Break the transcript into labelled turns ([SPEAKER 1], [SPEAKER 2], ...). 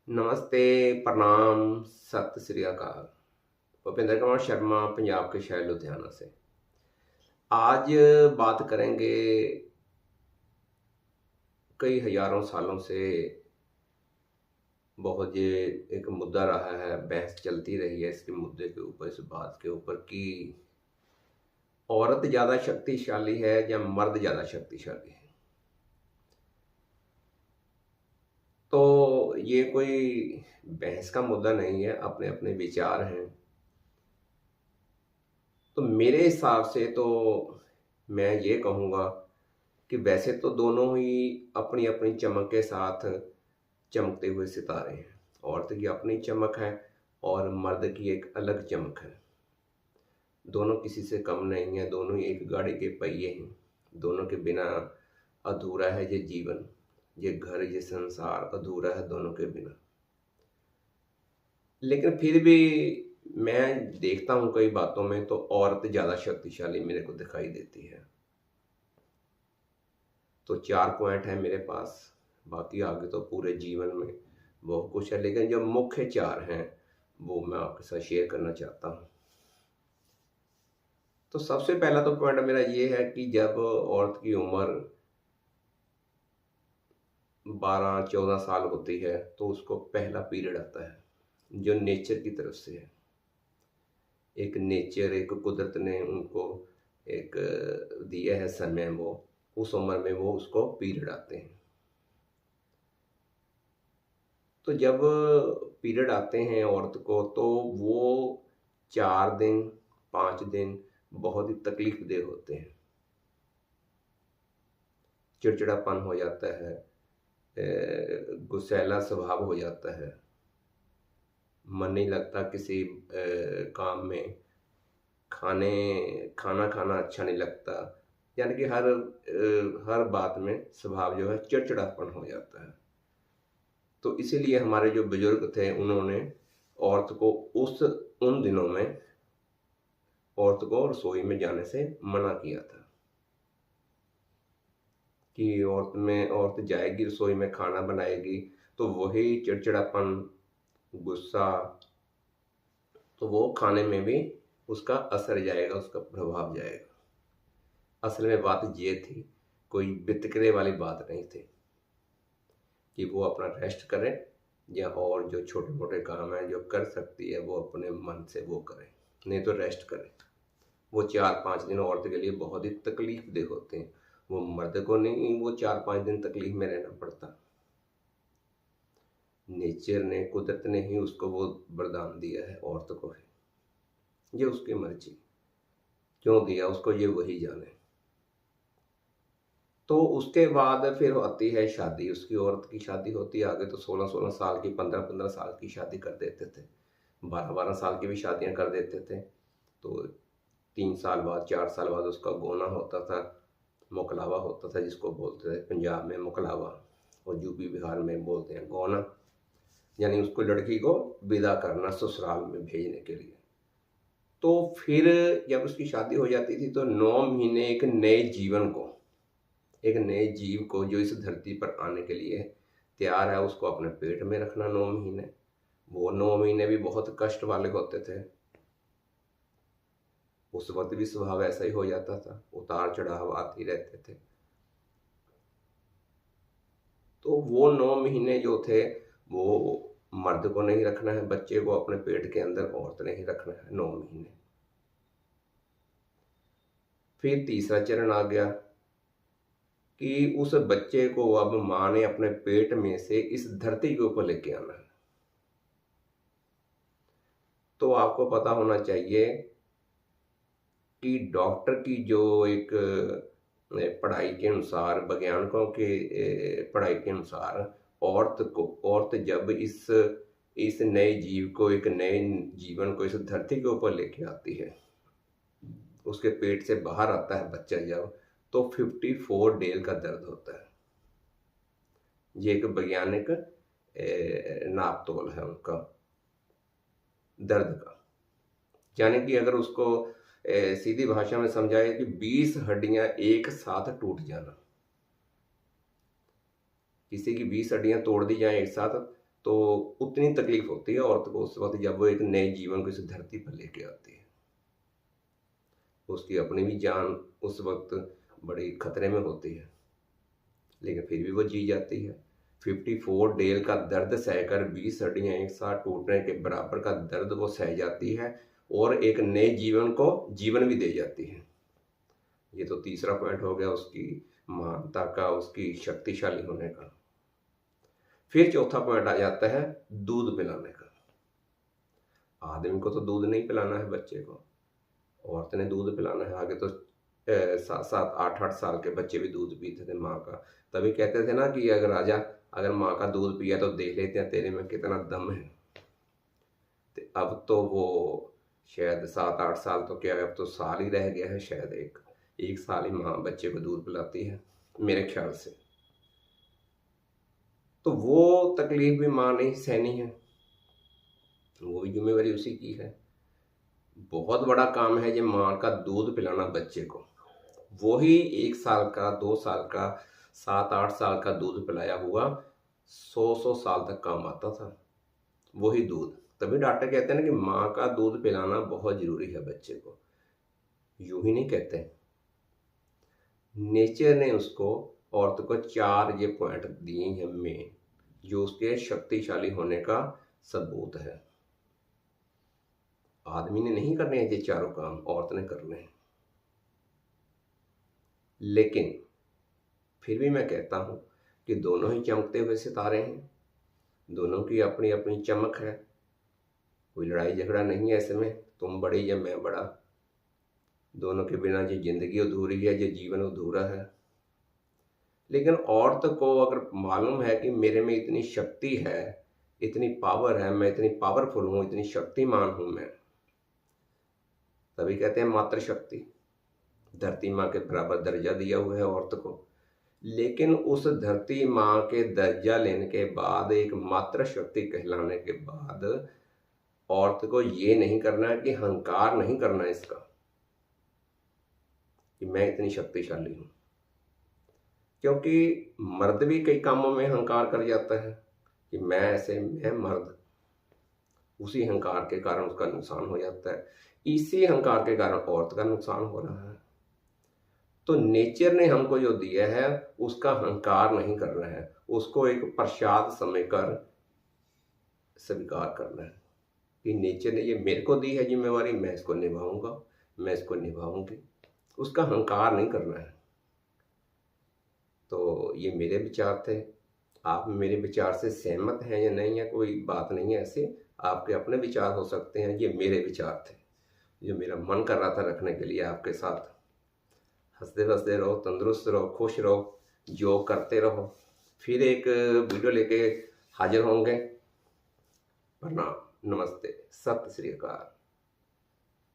[SPEAKER 1] नमस्ते, प्रणाम, सत श्री अकाल। भूपेंद्र कुमार शर्मा, पंजाब के शहर लुधियाना से। आज बात करेंगे कई हजारों सालों से बहुत ये एक मुद्दा रहा है, बहस चलती रही है इसके मुद्दे के ऊपर, इस बात के ऊपर कि औरत ज़्यादा शक्तिशाली है या मर्द ज़्यादा शक्तिशाली है। तो ये कोई बहस का मुद्दा नहीं है, अपने अपने विचार हैं। तो मेरे हिसाब से तो मैं ये कहूँगा कि वैसे तो दोनों ही अपनी अपनी चमक के साथ चमकते हुए सितारे हैं। औरत की अपनी चमक है और मर्द की एक अलग चमक है। दोनों किसी से कम नहीं है, दोनों ही एक गाड़ी के पहिए हैं। दोनों के बिना अधूरा है ये जीवन, ये घर, ये संसार अधूरा है दोनों के बिना। लेकिन फिर भी मैं देखता हूँ कई बातों में तो औरत ज़्यादा शक्तिशाली मेरे को दिखाई देती है। तो 4 पॉइंट है मेरे पास, बाकी आगे तो पूरे जीवन में बहुत कुछ है, लेकिन जो मुख्य 4 हैं वो मैं आपके साथ शेयर करना चाहता हूँ। तो सबसे पहला तो पॉइंट मेरा ये है कि जब औरत की उम्र 12-14 साल होती है तो उसको पहला पीरियड आता है, जो नेचर की तरफ से है। एक नेचर, एक कुदरत ने उनको एक दिया है समय, वो उस उम्र में वो उसको पीरियड आते हैं। तो जब पीरियड आते हैं औरत को तो वो 4 दिन 5 दिन बहुत ही तकलीफदेह होते हैं। चिड़चिड़ापन हो जाता है, गुस्सैला स्वभाव हो जाता है, मन नहीं लगता किसी काम में, खाना खाना अच्छा नहीं लगता। यानी कि हर बात में स्वभाव जो है चिड़चिड़ापन हो जाता है। तो इसीलिए हमारे जो बुजुर्ग थे उन्होंने औरत को उन दिनों में औरत को रसोई में जाने से मना किया था कि औरत जाएगी रसोई में, खाना बनाएगी तो वही चिड़चिड़ापन, गुस्सा, तो वो खाने में भी उसका असर जाएगा, उसका प्रभाव जाएगा। असल में बात ये थी, कोई वितकरे वाली बात नहीं थी कि वो अपना रेस्ट करें या और जो छोटे मोटे काम हैं जो कर सकती है वो अपने मन से वो करें, नहीं तो रेस्ट करें। वो 4-5 दिन औरत के लिए बहुत ही तकलीफदेह होते हैं। वो मर्द को नहीं, वो 4-5 दिन तकलीफ में रहना पड़ता। नेचर ने, कुदरत ने ही उसको वो वरदान दिया है, औरत को है। ये उसकी मर्जी, क्यों दिया उसको ये वही जाने। तो उसके बाद फिर आती है शादी, उसकी औरत की शादी होती है। आगे तो 16-16 साल की, 15-15 साल की शादी कर देते थे, 12-12 साल की भी शादियां कर देते थे। तो 3 साल बाद, 4 साल बाद उसका गोना होता था, मुकलावा होता था, जिसको बोलते थे पंजाब में मुकलावा और यूपी बिहार में बोलते हैं गोना। यानी उसको, लड़की को विदा करना ससुराल में भेजने के लिए। तो फिर जब उसकी शादी हो जाती थी तो 9 महीने एक नए जीव को जो इस धरती पर आने के लिए तैयार है उसको अपने पेट में रखना 9 महीने। वो 9 महीने भी बहुत कष्ट वाले होते थे। उस वक्त भी स्वभाव ऐसा ही हो जाता था, उतार चढ़ाव आते ही रहते थे। तो वो 9 महीने जो थे वो मर्द को नहीं रखना है, बच्चे को अपने पेट के अंदर औरत ने ही रखना है 9 महीने। फिर तीसरा चरण आ गया कि उस बच्चे को अब माँ ने अपने पेट में से इस धरती के ऊपर लेके आना है। तो आपको पता होना चाहिए कि डॉक्टर की जो एक पढ़ाई के अनुसार, वैज्ञानिकों के पढ़ाई के अनुसार, औरत जब इस नए जीव को, एक नए जीवन को इस धरती के ऊपर लेके आती है, उसके पेट से बाहर आता है बच्चा जब, तो 54 डेज का दर्द होता है। ये एक वैज्ञानिक नाप तोल है उनका दर्द का। यानी कि अगर उसको सीधी भाषा में समझाए कि 20 हड्डियां एक साथ टूट जाना, किसी की 20 हड्डियां तोड़ दी जाए एक साथ तो उतनी तकलीफ होती है औरत को उस वक्त जब वो एक नए जीवन को इस धरती पर लेके आती है। उसकी अपनी भी जान उस वक्त बड़ी खतरे में होती है, लेकिन फिर भी वो जी जाती है। 54 डेल का दर्द सहकर 20 हड्डियां एक साथ टूटने के बराबर का दर्द वो सह जाती है और एक नए जीवन को जीवन भी दे जाती है। ये तो तीसरा पॉइंट हो गया उसकी महानता का, उसकी शक्तिशाली होने का। फिर चौथा पॉइंट आ जाता है दूध पिलाने का। आदमी को तो दूध नहीं पिलाना है बच्चे को, औरत ने दूध पिलाना है। आगे तो 7-7 8-8 साल के बच्चे भी दूध पीते थे माँ का। तभी कहते थे ना कि अगर राजा अगर माँ का दूध पिया तो देख लेते हैं तेरे में कितना दम है। तो अब तो वो शायद 7-8 साल तो क्या है, अब तो साल ही रह गया है, शायद एक साल ही माँ बच्चे को दूध पिलाती है मेरे ख्याल से। तो वो तकलीफ भी माँ ने सहनी है, वो भी जिम्मेवारी उसी की है। बहुत बड़ा काम है ये माँ का दूध पिलाना बच्चे को। वो ही 1 साल का 2 साल का 7-8 साल का दूध पिलाया हुआ 100 साल तक काम आता था वही दूध। तभी डॉक्टर कहते हैं ना कि माँ का दूध पिलाना बहुत जरूरी है बच्चे को। यूं ही नहीं कहते, नेचर ने उसको औरत को 4 ये पॉइंट दिए हैं मेन, जो उसके शक्तिशाली होने का सबूत है। आदमी ने नहीं करने हैं ये चारों काम, औरत ने करने हैं। लेकिन फिर भी मैं कहता हूं कि दोनों ही चमकते हुए सितारे हैं, दोनों की अपनी अपनी चमक है। कोई लड़ाई झगड़ा नहीं है इसमें, तुम बड़े या मैं बड़ा। दोनों के बिना ये जिंदगी अधूरी है, ये जीवन अधूरा है। लेकिन औरत को अगर मालूम है कि मेरे में इतनी शक्ति है, इतनी पावर है, मैं इतनी पावरफुल हूं, इतनी शक्तिमान हूं मैं, तभी कहते हैं मातृ शक्ति। धरती माँ के बराबर दर्जा दिया हुआ है औरत को। लेकिन उस धरती माँ के दर्जा लेने के बाद, एक मातृ शक्ति कहलाने के बाद, औरत को ये नहीं करना है कि अहंकार नहीं करना है इसका कि मैं इतनी शक्तिशाली हूं। क्योंकि मर्द भी कई कामों में अहंकार कर जाता है कि मैं मर्द, उसी अहंकार के कारण उसका नुकसान हो जाता है। इसी अहंकार के कारण औरत का नुकसान हो रहा है। तो नेचर ने हमको जो दिया है उसका अहंकार नहीं करना है, उसको एक प्रसाद समझकर स्वीकार करना है कि नेचर ने ये मेरे को दी है जिम्मेवारी, मैं इसको निभाऊंगा, मैं इसको निभाऊंगी। उसका अहंकार नहीं करना है। तो ये मेरे विचार थे। आप मेरे विचार से सहमत हैं या नहीं है, कोई बात नहीं है, ऐसे आपके अपने विचार हो सकते हैं। ये मेरे विचार थे जो मेरा मन कर रहा था रखने के लिए आपके साथ। हंसते हंसते रहो, तंदुरुस्त रहो, खुश रहो, जो करते रहो। फिर एक वीडियो लेके हाजिर होंगे। प्रणाम, नमस्ते, सत श्री अकाल।